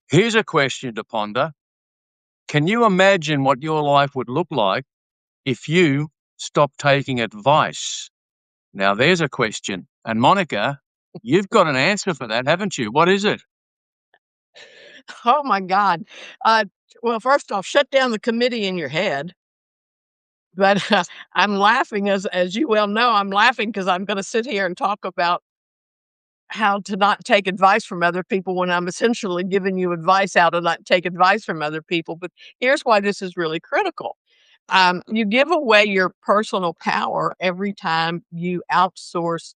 Here's a question to ponder. Can you imagine what your life would look like if you stopped taking advice? Now, there's a question. And Monica, you've got an answer for that, haven't you? What is it? Oh my God. Uh, well, first off, shut down the committee in your head. But I'm laughing, as you well know, I'm laughing because I'm going to sit here and talk about how to not take advice from other people when I'm essentially giving you advice how to not take advice from other people. But here's why this is really critical. You give away your personal power every time you outsource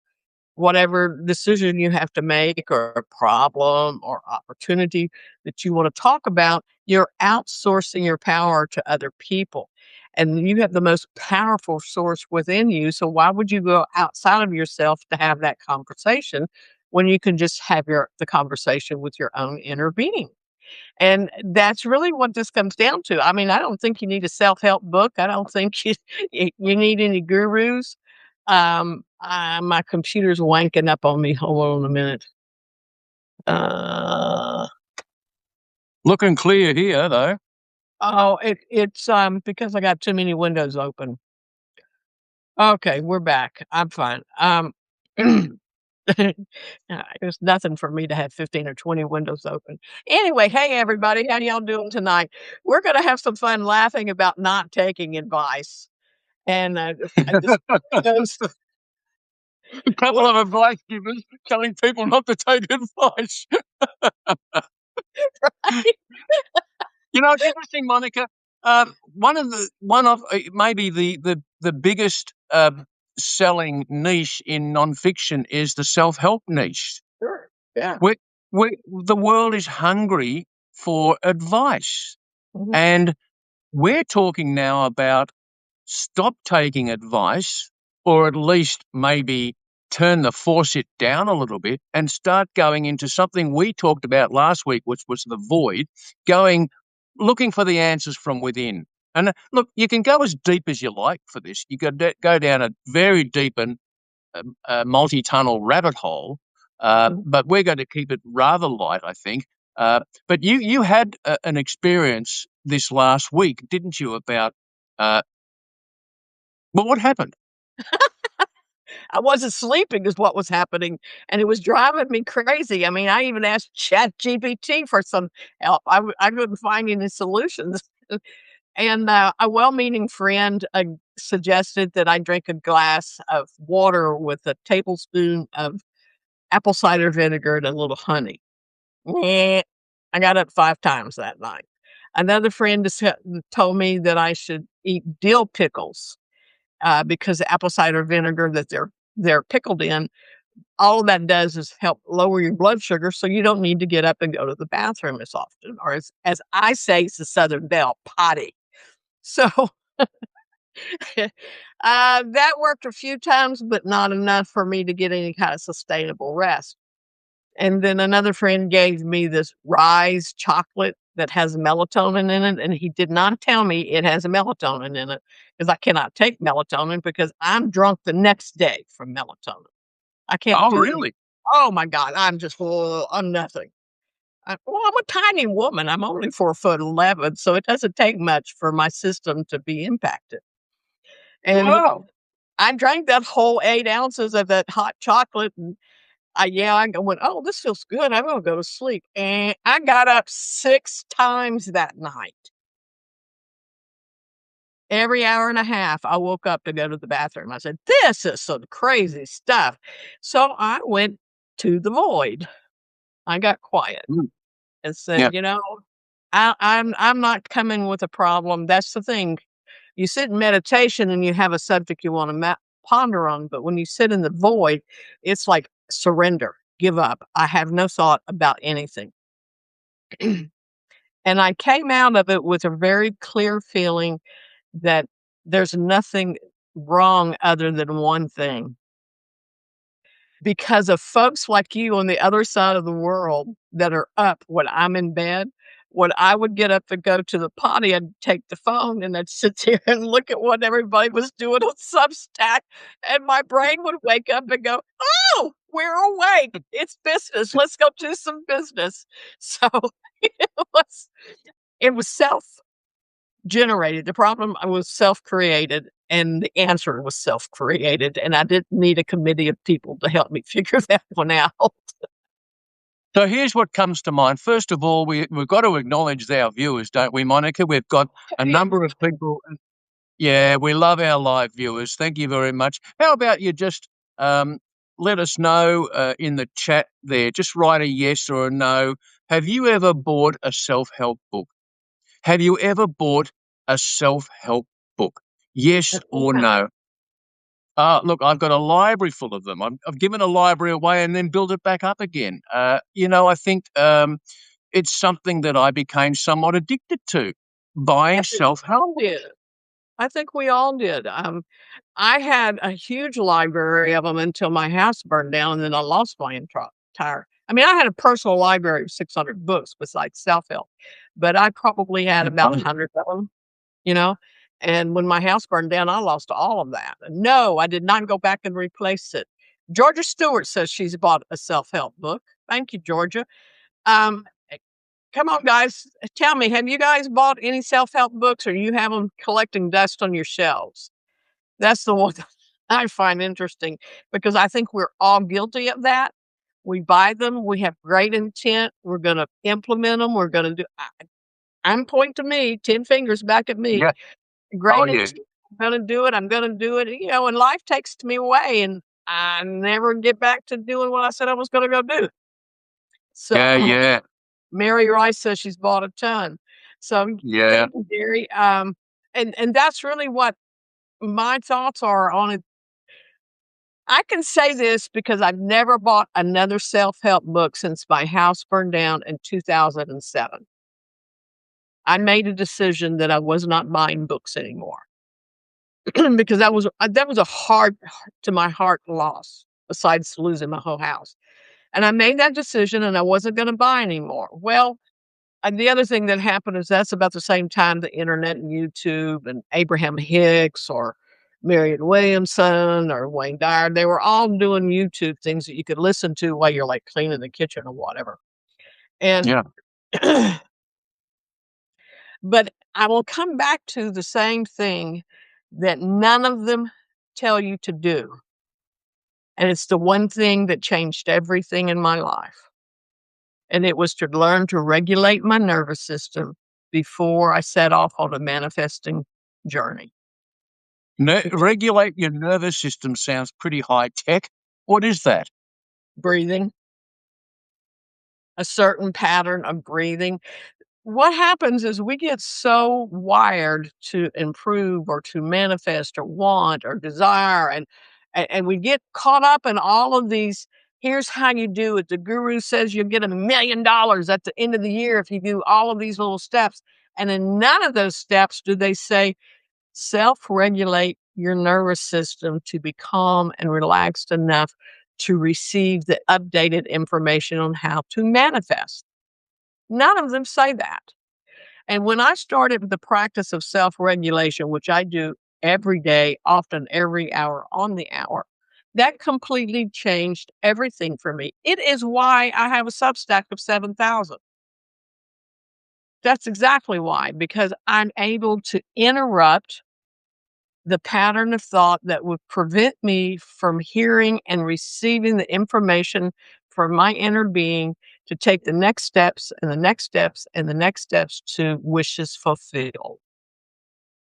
whatever decision you have to make or a problem or opportunity that you want to talk about. You're outsourcing your power to other people. And you have the most powerful source within you. So why would you go outside of yourself to have that conversation when you can just have the conversation with your own inner being? And that's really what this comes down to. I mean, I don't think you need a self-help book. I don't think you need any gurus. My computer's wanking up on me. Hold on a minute. Uh, Looking clear here, though. it's because I got too many windows open. Okay, we're back. I'm fine. There's nothing for me to have 15 or 20 windows open. Anyway, hey everybody, how y'all doing tonight? We're gonna have some fun laughing about not taking advice. And this goes A couple of advice givers telling people not to take advice. You know, it's interesting, Monica. One of maybe the biggest selling niche in nonfiction is the self-help niche. Sure. Yeah. The world is hungry for advice, Mhm. and we're talking now about stop taking advice, or at least maybe turn the faucet down a little bit and start going into something we talked about last week, which was the void, looking for the answers from within. And look, you can go as deep as you like for this. You could go down a very deep and multi-tunnel rabbit hole, Mhm. but we're going to keep it rather light, I think. But you had an experience this last week, didn't you, about uh, well, what happened? I wasn't sleeping is what was happening, and it was driving me crazy. I mean, I even asked ChatGPT for some help. I couldn't find any solutions. And a well-meaning friend suggested that I drink a glass of water with a tablespoon of apple cider vinegar and a little honey. Meh. I got up 5 times that night. Another friend told me that I should eat dill pickles, because the apple cider vinegar that they're pickled in, all of that does is help lower your blood sugar, so you don't need to get up and go to the bathroom as often, or as I say, it's the Southern belle, potty. So, that worked a few times, but not enough for me to get any kind of sustainable rest. And then another friend gave me this Rise chocolate that has melatonin in it, and he did not tell me it has a melatonin in it, because I cannot take melatonin because I'm drunk the next day from melatonin. I can't Oh, do any. really? Oh my God, I'm just I'm nothing. I'm a tiny woman. I'm only 4'11", so it doesn't take much for my system to be impacted. And Wow. I drank that whole 8 ounces of that hot chocolate, and I went, "Oh, this feels good. I'm gonna go to sleep." And I got up 6 times that night. Every hour and a half, I woke up to go to the bathroom. I said, "This is some crazy stuff." So I went to the void. I got quiet Mm, and said, yeah. I'm not coming with a problem. That's the thing. You sit in meditation and you have a subject you want to ponder on, but when you sit in the void, it's like surrender, give up. I have no thought about anything. And I came out of it with a very clear feeling that there's nothing wrong other than one thing. Because of folks like you on the other side of the world that are up when I'm in bed, when I would get up and go to the potty, I'd take the phone and I'd sit there and look at what everybody was doing on Substack, and my brain would wake up and go, "Oh, we're break. It's business. Let's go do some business." So it was it was self-generated. The problem was self-created, and the answer was self-created, and I didn't need a committee of people to help me figure that one out. So here's what comes to mind. First of all, we've got to acknowledge our viewers, don't we, Monica? We've got a number of people. Yeah, we love our live viewers. Thank you very much. How about you just um, let us know in the chat there? Just write a yes or a no. Have you ever bought a self-help book? Have you ever bought a self-help book? Yes or no? Look, I've got a library full of them. I've given a library away and then built it back up again. I think it's something that I became somewhat addicted to, I buying think we self-help all books. did. I think we all did. I had a huge library of them until my house burned down, and then I lost my entire. I mean, I had a personal library of 600 books besides self-help, but I probably had about Oh, 100 of them, you know? And when my house burned down, I lost all of that. And no, I did not go back and replace it. Georgia Stewart says she's bought a self-help book. Thank you, Georgia. Um, Come on, guys. Tell me, have you guys bought any self-help books, or you have them collecting dust on your shelves? That's the one that I find interesting because I think we're all guilty of that. We buy them, we have great intent, we're gonna implement them, we're gonna do I'm point to me, 10 fingers back at me. yeah. Oh, Great yeah. intent, I'm gonna do it, and life takes me away, and I never get back to doing what I said I was gonna go do. So Yeah, yeah, Mary Rice says she's bought a ton. So yeah. thank you, Gary. And that's really what my thoughts are on it. I can say this because I've never bought another self-help book since my house burned down in 2007. I made a decision that I was not buying books anymore because that was a hard to my heart loss besides losing my whole house. And I made that decision and I wasn't going to buy anymore. Well, and the other thing that happened is that's about the same time the internet and YouTube and Abraham Hicks or Marianne Williamson or Wayne Dyer, they were all doing YouTube things that you could listen to while you're like cleaning the kitchen or whatever. And Yeah. but I will come back to the same thing that none of them tell you to do. And it's the one thing that changed everything in my life. And it was to learn to regulate my nervous system before I set off on a manifesting journey. Regulate your nervous system sounds pretty high tech. What is that? Breathing, a certain pattern of breathing. What happens is we get so wired to improve or to manifest or want or desire, and we get caught up in all of these. Here's how you do it. The guru says you'll get $1 million at the end of the year if you do all of these little steps. And in none of those steps do they say, self-regulate your nervous system to be calm and relaxed enough to receive the updated information on how to manifest. None of them say that. And when I started the practice of self-regulation, which I do every day, often every hour on the hour, that completely changed everything for me. It is why I have a Substack of 7,000. That's exactly why, because I'm able to interrupt the pattern of thought that would prevent me from hearing and receiving the information from my inner being to take the next steps and the next steps and the next steps to wishes fulfilled.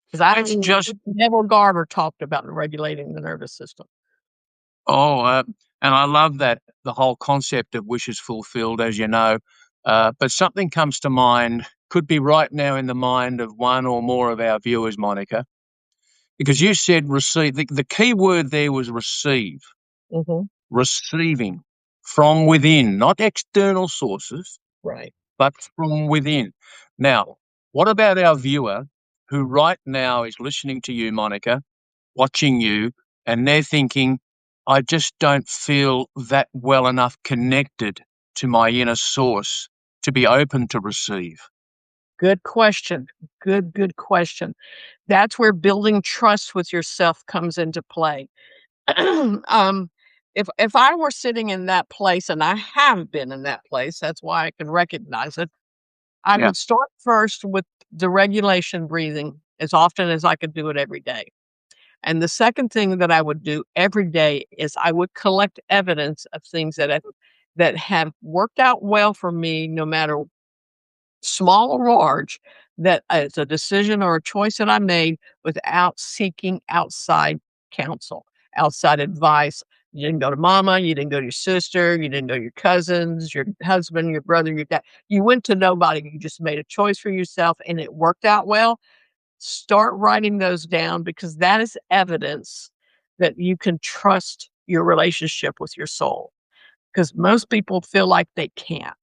Because I Let's mean, just Neville Garber talked about regulating the nervous system. oh, and I love that the whole concept of wishes fulfilled, as you know. But something comes to mind, could be right now in the mind of one or more of our viewers, Monica, because you said receive. The key word there was receive, Mhm. receiving from within, not external sources, Right. but from within. Now, what about our viewer who right now is listening to you, Monica, watching you, and they're thinking, I just don't feel that well enough connected to my inner source to be open to receive? Good question. Good question. That's where building trust with yourself comes into play. um, if I were sitting in that place, and I have been in that place, that's why I can recognize it, I Yeah. would start first with the regulation breathing as often as I could do it every day. And the second thing that I would do every day is I would collect evidence of things that have worked out well for me, no matter small or large, that it's a decision or a choice that I made without seeking outside counsel, outside advice. You didn't go to mama, you didn't go to your sister, you didn't go to your cousins, your husband, your brother, your dad. You went to nobody. You just made a choice for yourself and it worked out well. Start writing those down because that is evidence that you can trust your relationship with your soul. Because most people feel like they can't.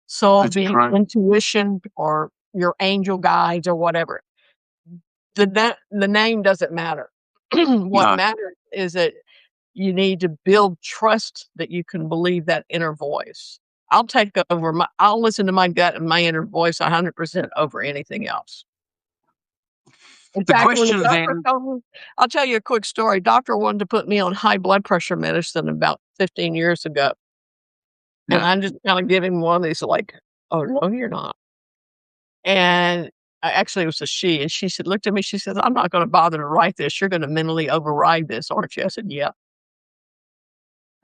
Soul That's being true. intuition or your angel guides or whatever. The name doesn't matter. What No. matters is that you need to build trust that you can believe that inner voice. I'll listen to my gut and my inner voice 100% over anything else. In The fact, when the question doctor then, told me, I'll tell you a quick story. Doctor wanted to put me on high blood pressure medicine about 15 years ago. And yeah. I just kinda give him one of these like, "Oh, no, you're not." And actually, it was a she, and she said looked at me, she says, "I'm not gonna bother to write this. You're gonna mentally override this, aren't you?" I said, "Yeah."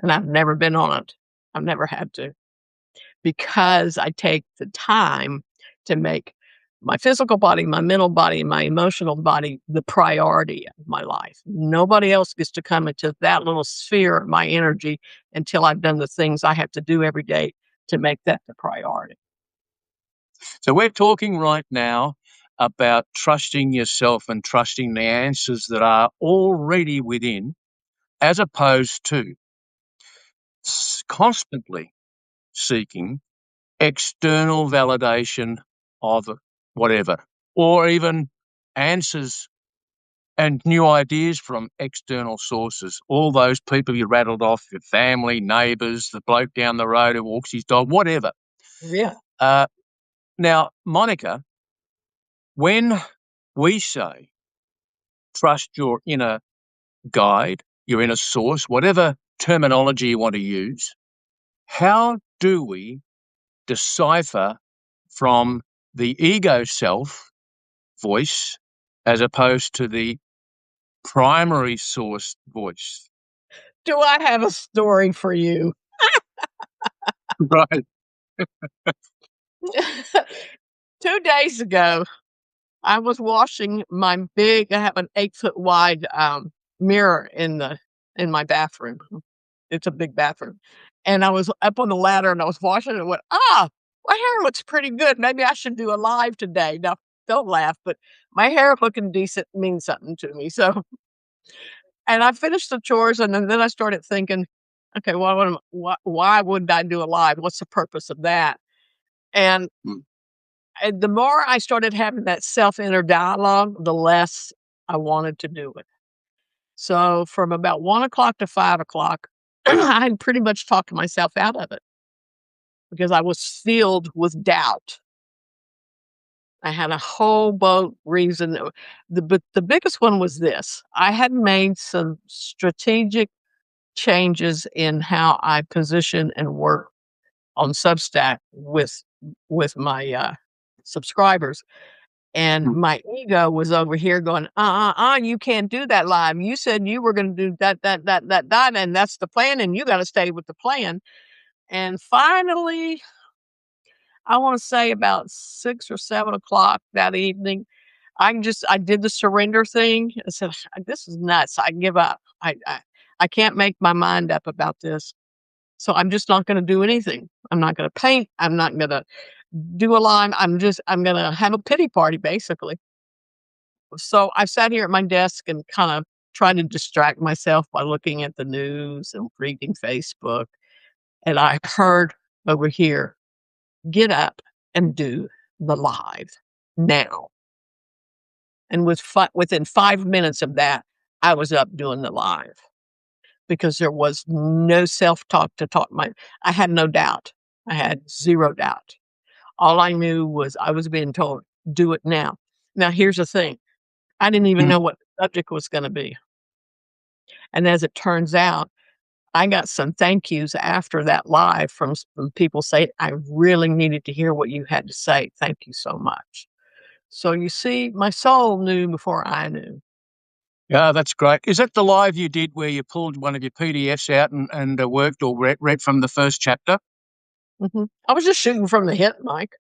And I've never been on it. I've never had to because I take the time to make my physical body, my mental body, my emotional body the priority of my life. Nobody else gets to come into that little sphere of my energy until I've done the things I have to do every day to make that the priority. So we're talking right now about trusting yourself and trusting the answers that are already within, as opposed to constantly seeking external validation of whatever, or even answers and new ideas from external sources. All those people you rattled off, your family, neighbours, the bloke down the road who walks his dog, whatever. Yeah. Uh, Now, Monica, when we say trust your inner guide, your inner source, whatever terminology you want to use, how do we decipher from the ego self voice as opposed to the primary source voice? Do I have a story for you? Right. 2 days ago, I was washing my I have an 8-foot wide, mirror in my bathroom. It's a big bathroom. And I was up on the ladder and I was washing it and went, "Ah, my hair looks pretty good. Maybe I should do a live today." Now, don't laugh, but my hair looking decent means something to me. So, and I finished the chores and then I started thinking, okay, why would I do a live? What's the purpose of that? And Mm. the more I started having that self-inner dialogue, the less I wanted to do it. So from about 1 o'clock to 5 o'clock, I had pretty much talked myself out of it because I was filled with doubt. I had a whole boat reason. But the biggest one was this. I had made some strategic changes in how I position and work on Substack with my subscribers. And Mm. my ego was over here going, you can't do that live. You said you were going to do that, and that's the plan, and you got to stay with the plan. And finally, I want to say about 6 or 7 o'clock that evening, I did the surrender thing. I said, "This is nuts. I give up. I can't make my mind up about this. So I'm just not going to do anything. I'm not going to paint. I'm not going to do a line. I'm going to have a pity party, basically." So I sat here at my desk and kind of tried to distract myself by looking at the news and reading Facebook. And I heard over here, "Get up and do the live now." And within 5 minutes of that, I was up doing the live because there was no self talk to talk my. I had no doubt. I had zero doubt. All I knew was I was being told, "Do it now." Now, here's the thing. I didn't even Mm. know what the subject was going to be. And as it turns out, I got some thank yous after that live from some people say, "I really needed to hear what you had to say. Thank you so much." So you see, my soul knew before I knew. Yeah, that's great. Is that the live you did where you pulled one of your PDFs out and worked or read from the first chapter? Mhm. I was just shooting from the hip, Mike.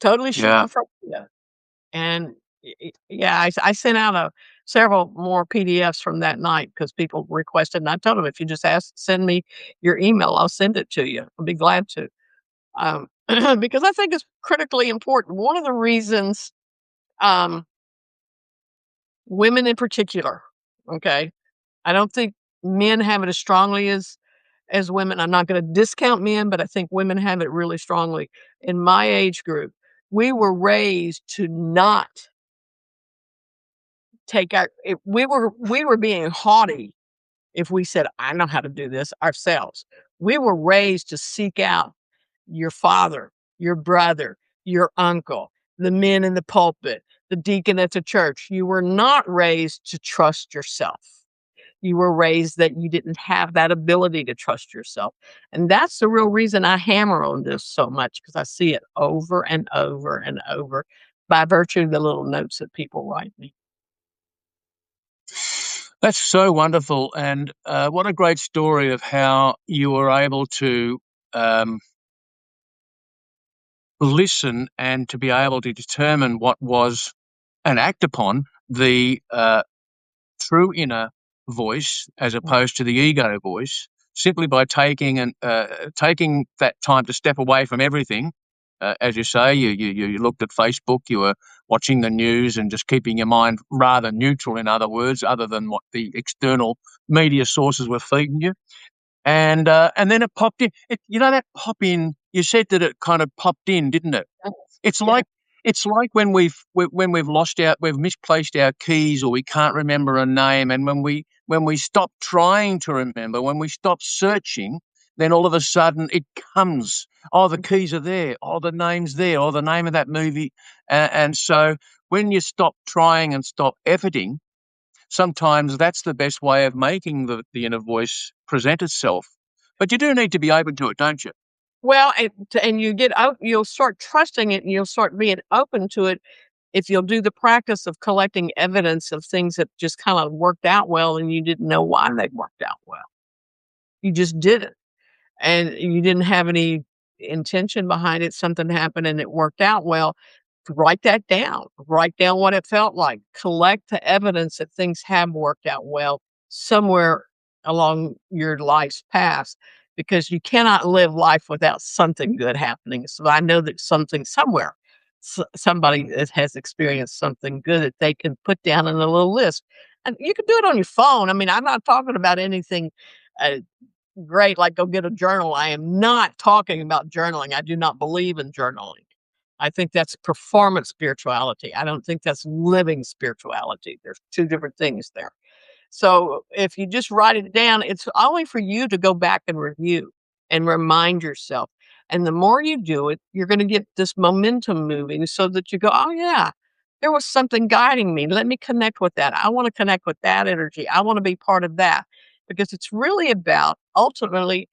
Totally Yeah. shooting from yeah. And yeah, I sent out several more PDFs from that night because people requested, and I told them, if you just send me your email, I'll send it to you. I'll be glad to. Um, because I think it's critically important. One of the reasons, um, women in particular, okay, I don't think men have it as strongly as women. I'm not going to discount men, but I think women have it really strongly. In my age group, we were raised to not take our. We were being haughty if we said, "I know how to do this" ourselves. We were raised to seek out your father, your brother, your uncle, the men in the pulpit, the deacon at the church. You were not raised to trust yourself. You were raised that you didn't have that ability to trust yourself. And that's the real reason I hammer on this so much because I see it over and over and over by virtue of the little notes that people write me. That's so wonderful, and what a great story of how you were able to um, listen and to be able to determine what was and act upon the true inner voice as opposed to the ego voice, simply by taking that time to step away from everything. As you say, you looked at Facebook, you were watching the news, and just keeping your mind rather neutral. In other words, other than what the external media sources were feeding you, and then it popped in. That pop in. You said that it kind of popped in, didn't it? It's Yeah. like it's like when we've misplaced our keys or we can't remember a name, and when we stop trying to remember, when we stop searching, then all of a sudden it comes. Oh, the keys are there. Oh, the name's there. Oh, the name of that movie. And so when you stop trying and stop efforting, sometimes that's the best way of making the inner voice present itself. But you do need to be open to it, don't you? Well, and you get out, you'll start trusting it and you'll start being open to it if you'll do the practice of collecting evidence of things that just kind of worked out well and you didn't know why they worked out well. You just did it. And you didn't have any intention behind it. Something happened and it worked out well. Write that down. Write down what it felt like. Collect the evidence that things have worked out well somewhere along your life's path because you cannot live life without something good happening. So I know that something somewhere, somebody that has experienced something good that they can put down in a little list. And you can do it on your phone. I mean, I'm not talking about anything uh, great, like go get a journal. I am not talking about journaling. I do not believe in journaling. I think that's performance spirituality. I don't think that's living spirituality. There's two different things there. So if you just write it down, it's only for you to go back and review and remind yourself. And the more you do it, you're going to get this momentum moving so that you go, oh, yeah, there was something guiding me. Let me connect with that. I want to connect with that energy. I want to be part of that because it's really about ultimately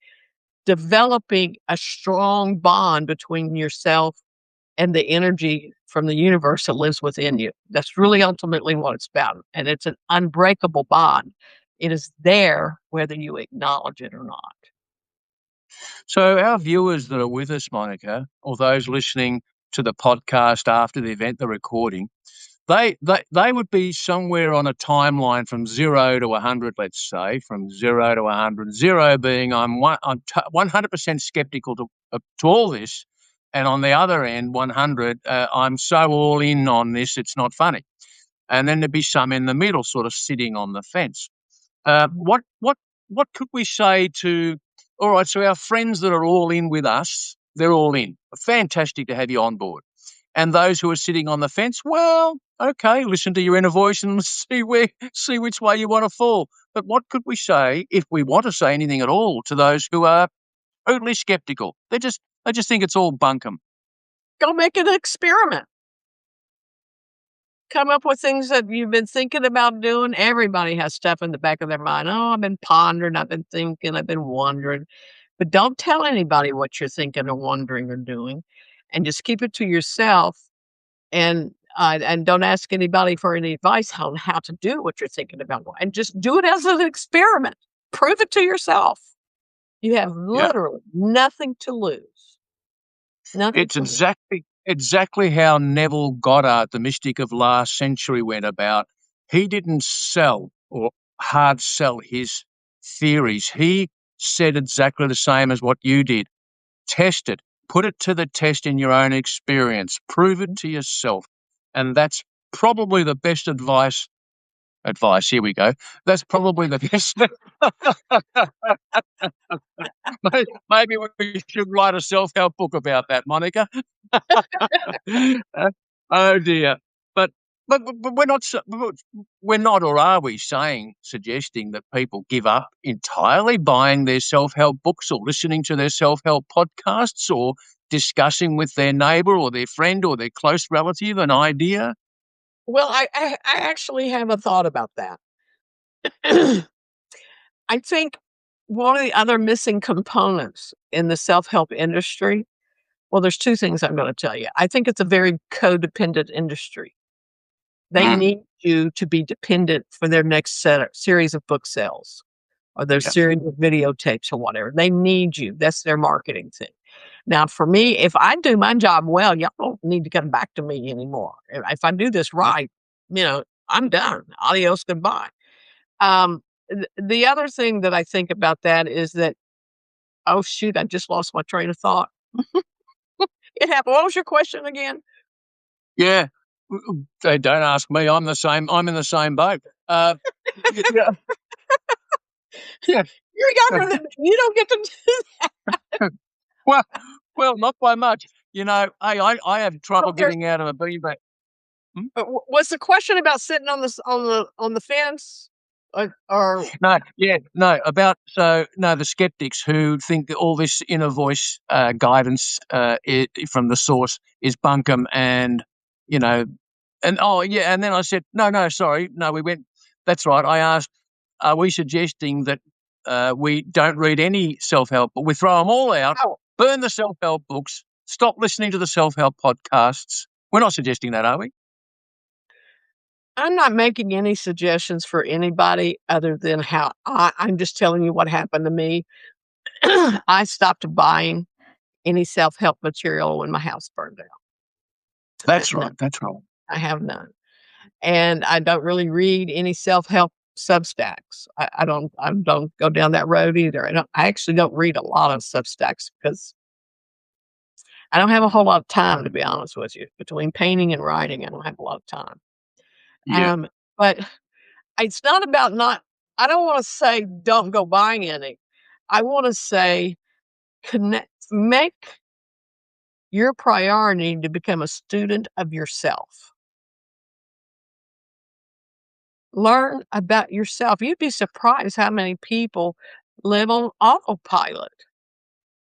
developing a strong bond between yourself and the energy from the universe that lives within you. That's really ultimately what it's about. And it's an unbreakable bond. It is there whether you acknowledge it or not. So our viewers that are with us, Monica, or those listening to the podcast after the event, the recording, they would be somewhere on a timeline from 0 to 100, let's say, from 0 to 100. Zero being I'm 100% skeptical to all this, and on the other end, 100, I'm so all in on this, it's not funny. And then there'd be some in the middle, sort of sitting on the fence. Uh, Mhm. what what what could we say to? All right, so our friends that are all in with us, they're all in. Fantastic to have you on board. And those who are sitting on the fence, well, okay, listen to your inner voice and see which way you want to fall. But what could we say, if we want to say anything at all, to those who are totally skeptical? They just think it's all bunkum. Go make an experiment. come up with things that you've been thinking about doing. Everybody has stuff in the back of their mind. Oh, I've been pondering, I've been thinking, I've been wondering. But don't tell anybody what you're thinking or wondering or doing, and just keep it to yourself. And don't ask anybody for any advice on how to do what you're thinking about, and just do it as an experiment. Prove it to yourself. You have Yeah. literally nothing to lose. Nothing It's to lose. exactly how Neville Goddard, the mystic of last century, went about. He didn't sell or hard sell his theories. He said exactly the same as what you did. Test it. Put it to the test in your own experience. Prove it to yourself. And that's probably the best advice. Here we go. That's probably the best. Maybe we should write a self-help book about that, Monica. Oh dear. But but we're not, or are we suggesting that people give up entirely buying their self-help books or listening to their self-help podcasts or discussing with their neighbor or their friend or their close relative an idea? Well, I actually have a thought about that. I think one of the other missing components in the self-help industry, well, there's 2 things I'm gonna tell you. I think it's a very codependent industry. They Mm, need you to be dependent for their next series of book sales or their yeah, series of videotapes or whatever. They need you. That's their marketing thing. Now, for me, if I do my job well, y'all don't need to come back to me anymore. If I do this yeah. right, I'm done. Adios, goodbye. The other thing that I think about that is that, oh shoot, I just lost my train of thought. It happened. What was your question again? Yeah. They don't ask me. I'm the same. I'm in the same boat. Yeah, yeah. You're younger than me. You don't get to do Well, not by much. I have trouble that. getting out of a beanbag. Hmm? Was the question about sitting on the fence, or No, yeah, no, the skeptics who think that all this inner voice, guidance, from the source is bunkum and, you know oh, yeah, and then I said, "No, sorry, no, we went." That's right, I asked, "Are we suggesting that, we don't read any self-help, but we throw them all out, oh, burn the self-help books, stop listening to the self-help podcasts?" We're not suggesting that, are we? I'm not making any suggestions for anybody other than how I'm just telling you what happened to me. I stopped buying any self-help material when my house burned down. That's None. right, that's right. I have none. And I don't really read any self-help Substacks. I don't go down that road either. I actually don't read a lot of Substacks because I don't have a whole lot of time, to be honest with you. Between painting and writing, I don't have a lot of time. Yeah. Um, but it's not about not I don't wanna say don't go buying any. I wanna say make your priority to become a student of yourself. Learn about yourself. You'd be surprised how many people live on autopilot.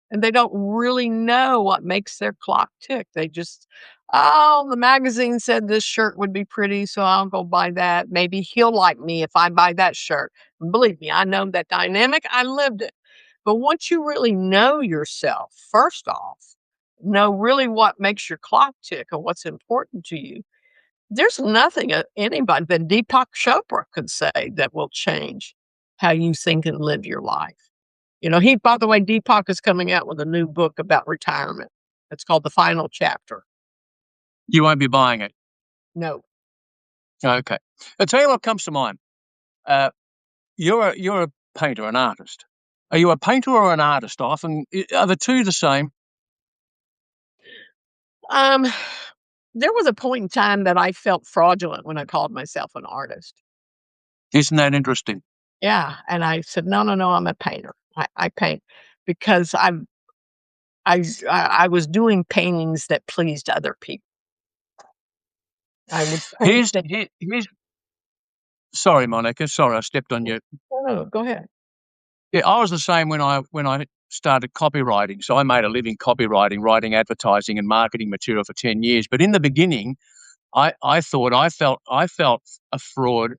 And they don't really know what makes their clock tick. They just, "Oh, the magazine said this shirt would be pretty, so I'll go buy that. Maybe he'll like me if I buy that shirt." And believe me, I know that dynamic. I lived it. But once you really know yourself, first off, know really what makes your clock tick or what's important to you, there's nothing anybody that Deepak Chopra could say that will change how you think and live your life. By the way, Deepak is coming out with a new book about retirement. It's called The Final Chapter. You won't be buying it. No. Okay. I'll tell you what comes to mind. Uh, you're a painter, an artist. Are you a painter or an artist? Often, are the two the same? Um, there was a point in time that I felt fraudulent when I called myself an artist. Isn't that interesting? Yeah, and I said, "No, no, no, I'm a painter. I paint because I was doing paintings that pleased other people. I would paint Here's things." here's. Sorry, Monica. Sorry, I stepped on you. No, no, go ahead. Yeah, I was the same when I started copywriting. So I made a living copywriting, writing advertising and marketing material for 10 years. But in the beginning, I felt a fraud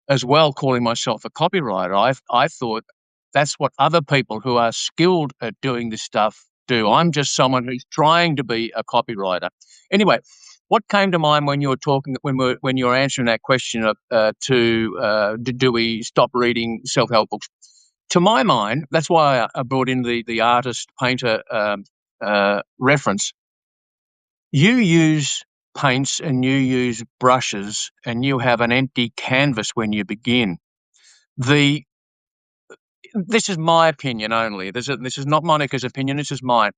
as well calling myself a copywriter. I thought that's what other people who are skilled at doing this stuff do. I'm just someone who's trying to be a copywriter. Anyway, what came to mind when you were talking when you were answering that question of do we stop reading self-help books? To my mind, that's why I brought in the artist painter reference. You use paints and you use brushes and you have an empty canvas when you begin. The This is my opinion only. This is not Monica's opinion. This is mine.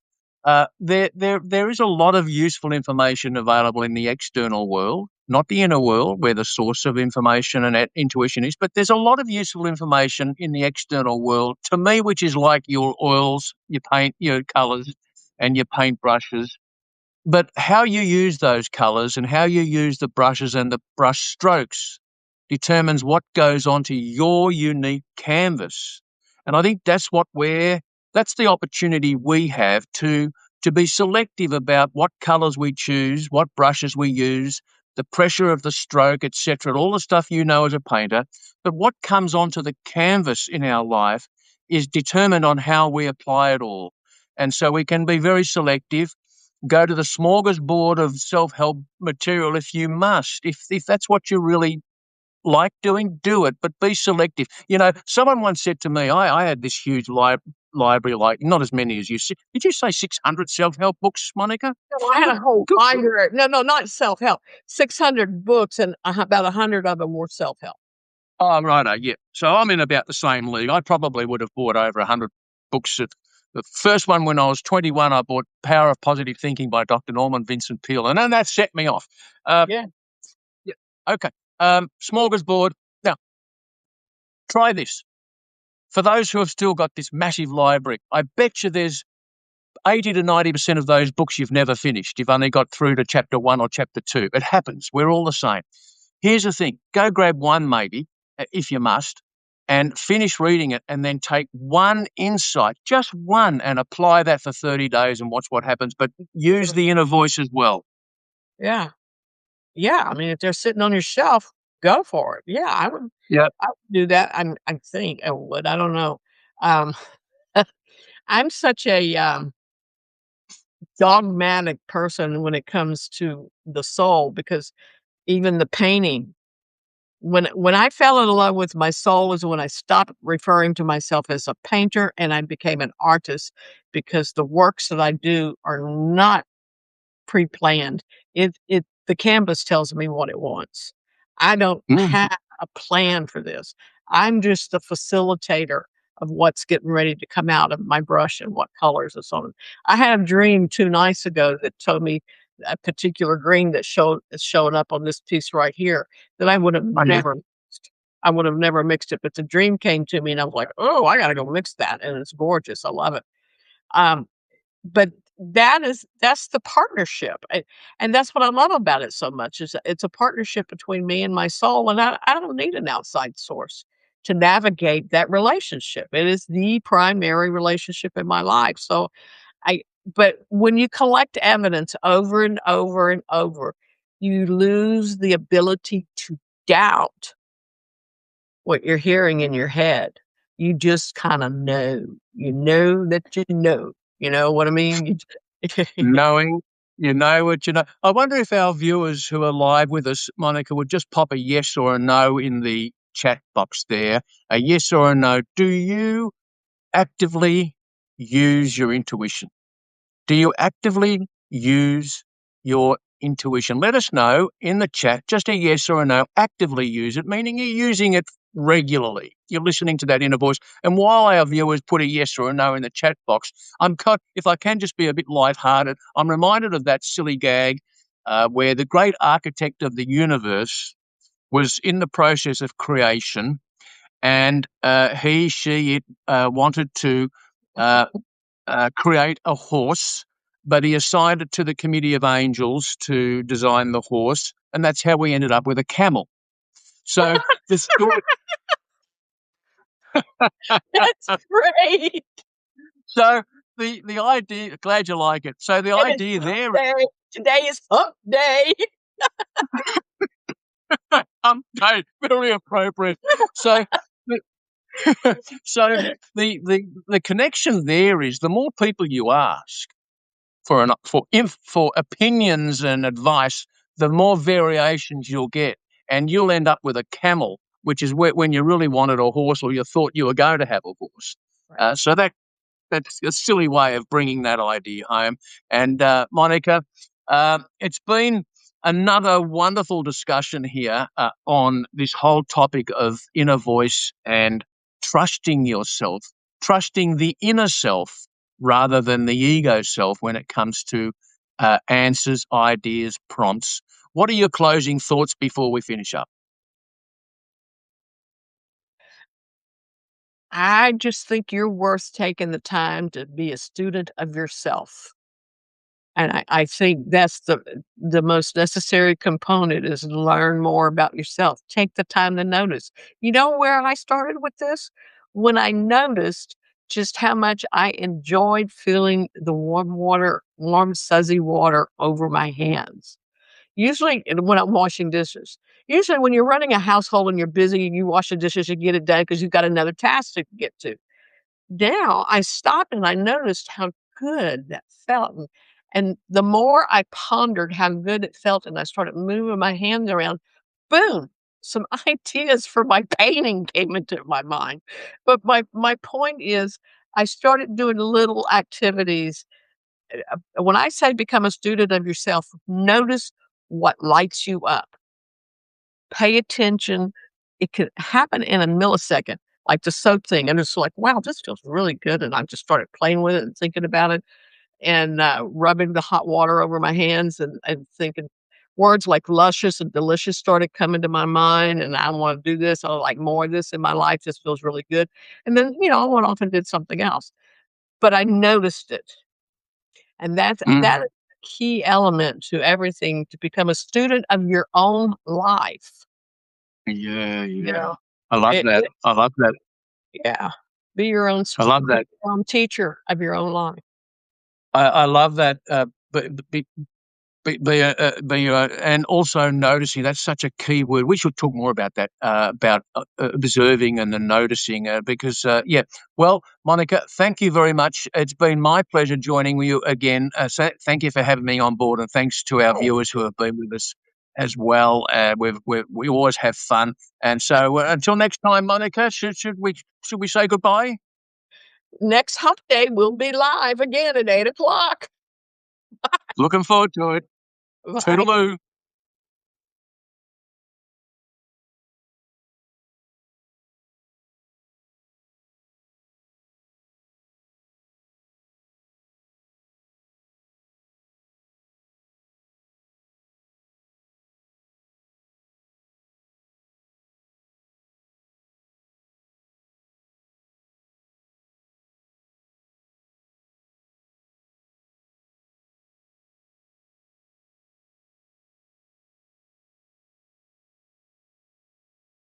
There is a lot of useful information available in the external world, not the inner world, where the source of information and intuition is. But there's a lot of useful information in the external world to me, which is like your oils, your paint, your colours, and your paintbrushes. But how you use those colours and how you use the brushes and the brush strokes determines what goes onto your unique canvas. And I think that's the opportunity we have to be selective about what colours we choose, what brushes we use, the pressure of the stroke, etc., all the stuff you know as a painter. But what comes onto the canvas in our life is determined on how we apply it all. And so we can be very selective. Go to the smorgasbord of self-help material if you must. If that's what you really like doing, do it, but be selective. You know, someone once said to me, I had this huge library, like not as many as you see. Did you say 600 self-help books, Monica? No, I had a whole library. No, not self-help. 600 books, and about 100 of them were self-help. Oh, righto, yeah. So I'm in about the same league. I probably would have bought over 100 books. The first one when I was 21, I bought Power of Positive Thinking by Dr. Norman Vincent Peale, and then that set me off. Yeah. Yeah, okay. Smorgasbord. Now, try this. For those who have still got this massive library, I bet you there's 80 to 90% of those books you've never finished. You've only got through to chapter 1 or chapter 2. It happens. We're all the same. Here's the thing. Go grab one maybe, if you must, and finish reading it and then take one insight, just one, and apply that for 30 days and watch what happens. But use the inner voice as well. Yeah. Yeah, I mean, if they're sitting on your shelf, go for it. Yeah, Yeah. I would do that. I think I would. I don't know. Um, I'm such a, dogmatic person when it comes to the soul because even the painting, when I fell in love with my soul is when I stopped referring to myself as a painter and I became an artist because the works that I do are not pre-planned. The canvas tells me what it wants. I don't Mm. have a plan for this. I'm just the facilitator of what's getting ready to come out of my brush and what colors and so on. I had a dream 2 nights ago that told me a particular green is showing up on this piece right here that I would have Oh, yeah. never mixed. I would have never mixed it, but the dream came to me and I was like, "Oh, I gotta go mix that," and it's gorgeous. I love it. Um, but that's the partnership, and that's what I love about it so much is it's a partnership between me and my soul, and I don't need an outside source to navigate that relationship. It is the primary relationship in my life. So I but when you collect evidence over and over and over, you lose the ability to doubt what you're hearing in your head. You just kinda know. You know that you know what I mean? You j Knowing you know what you know. I wonder if our viewers who are live with us, Monica, would just pop a yes or a no in the chat box there. A yes or a no. Do you actively use your intuition? Do you actively use your intuition? Let us know in the chat, just a yes or a no. Actively use it, meaning you're using it regularly. You're listening to that inner voice. And while our viewers put a yes or a no in the chat box, if I can just be a bit lighthearted, I'm reminded of that silly gag where the great architect of the universe was in the process of creation, and it wanted to uh, create a horse, but he assigned it to the committee of angels to design the horse, and that's how we ended up with a camel. So the story, That's great. so the idea. Glad you like it. So the And it's idea hump there. day. Today is hump day. Okay, very appropriate. So, so the connection there is the more people you ask for opinions and advice, the more variations you'll get, and you'll end up with a camel, which is when you really wanted a horse or you thought you were going to have a horse. Right. So that's a silly way of bringing that idea home. And Monica, it's been another wonderful discussion here on this whole topic of inner voice and trusting yourself, trusting the inner self rather than the ego self when it comes to answers, ideas, prompts. What are your closing thoughts before we finish up? I just think you're worth taking the time to be a student of yourself. And I think that's the most necessary component is learn more about yourself. Take the time to notice. You know where I started with this? When I noticed just how much I enjoyed feeling the warm water, warm, fuzzy water over my hands. Usually when I'm washing dishes. Usually when you're running a household and you're busy and you wash the dishes, you get it done because you've got another task to get to. Now I stopped and I noticed how good that felt, and the more I pondered how good it felt and I started moving my hands around, boom, some ideas for my painting came into my mind. But my point is I started doing little activities. When I say become a student of yourself, notice what lights you up. Pay attention. It could happen in a millisecond, like the soap thing, and it's like, "Wow, this feels really good," and I just started playing with it and thinking about it and, rubbing the hot water over my hands and thinking words like luscious and delicious started coming to my mind, and I wanna do this, I like more of this in my life, this feels really good, and then, I went off and did something else, but I noticed it, and that Mm, is a key element to everything to become a student of your own life. yeah, You yeah. know? I love It that. it I love that. yeah. Be your own I love that. teacher of your own life. I love that. But and also noticing. That's such a key word. We should talk more about that. About observing and the noticing. Because yeah. Well, Monica, thank you very much. It's been my pleasure joining you again. So thank you for having me on board, and thanks to our Oh, viewers who have been with us as well. We always have fun. And so until next time, Monica, should we say goodbye? next hump day, we'll be live again at 8 o'clock. Looking forward to it. Bye. Toodaloo.